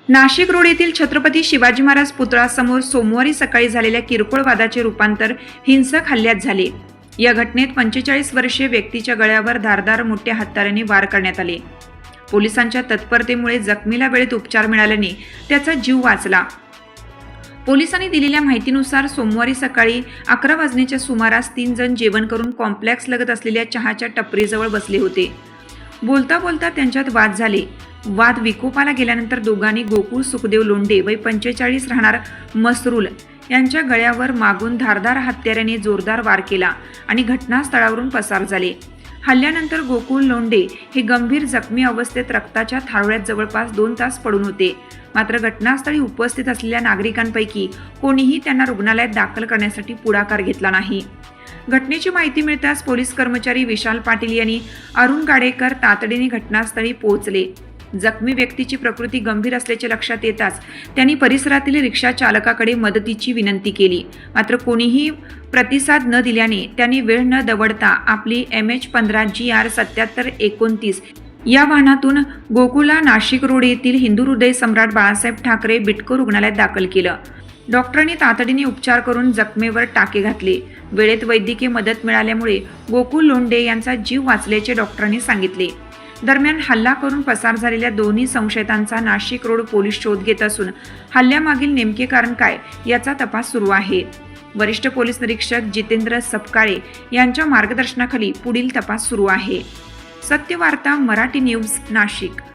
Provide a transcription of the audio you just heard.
Nashik road येथील छत्रपती शिवाजी महाराज पुतळ्यासमोर सोमवारी सकाळी झालेल्या किरकोळ वादाचे रूपांतर हिंसक हल्ल्यात झाले। या घटनेत 45 वर्षीय व्यक्तीच्या गळ्यावर धारदार मोठ्या हत्याराने वार करण्यात आले। पोलिसांच्या तत्परतेमुळे जखमीला वेळेत उपचार मिळाल्याने त्याचा जीव वाचला। पोलिसांनी दिलेल्या माहितीनुसार सोमवारी सकाळी 11 वाजण्याच्या सुमारास 3 जण जेवण करून कॉम्प्लेक्स लगत असलेल्या चहाच्या टपरीजवळ बसले होते। बोलता बोलता त्यांच्यात वाद झाले। वाद विकोपाला गेल्यानंतर दोघांनी गोकुळ सुखदेव लोंढे वय 45 राहणार मसरूल यांच्या गळ्यावर मागून धारदार हत्याराने जोरदार वार केला आणि घटनास्थळावरून पसार झाले। हल्ल्यानंतर गोकुळ लोंढे हे गंभीर जखमी अवस्थेत रक्ताच्या थारोळ्यात जवळपास 2 तास पडून होते। मात्र घटनास्थळी उपस्थित असलेल्या नागरिकांपैकी कोणीही त्यांना रुग्णालयात दाखल करण्यासाठी पुढाकार घेतला नाही। घटनेची माहिती मिळताच पोलीस कर्मचारी विशाल पाटील यांनी अरुण गाडेकर तातडीने घटनास्थळी पोहोचले। जखमी व्यक्तीची प्रकृती गंभीर असल्याचे लक्षात येताच त्यांनी परिसरातील रिक्षा चालकाकडे मदतीची विनंती केली। मात्र कोणीही प्रतिसाद न दिल्याने त्यांनी वेळ न दवडता आपली MH15 GR 7729 या वाहनातून गोकुळला नाशिक रोड येथील हिंदू हृदय सम्राट बाळासाहेब ठाकरे बिटको रुग्णालयात दाखल केलं। डॉक्टरांनी तातडीने उपचार करून जखमेवर टाके घातले। वेळेत वैद्यकीय मदत मिळाल्यामुळे गोकुळ लोंढे यांचा जीव वाचल्याचे डॉक्टरांनी सांगितले। दरम्यान हल्ला करून पसार झालेल्या दोन्ही संशयितांचा नाशिक रोड पोलीस शोध घेत असून हल्ल्यामागील नेमके कारण काय याचा तपास सुरू आहे। वरिष्ठ पोलीस निरीक्षक जितेंद्र सपकाळे यांच्या मार्गदर्शनाखाली पुढील तपास सुरू आहे। सत्यवार्ता मराठी न्यूज नाशिक।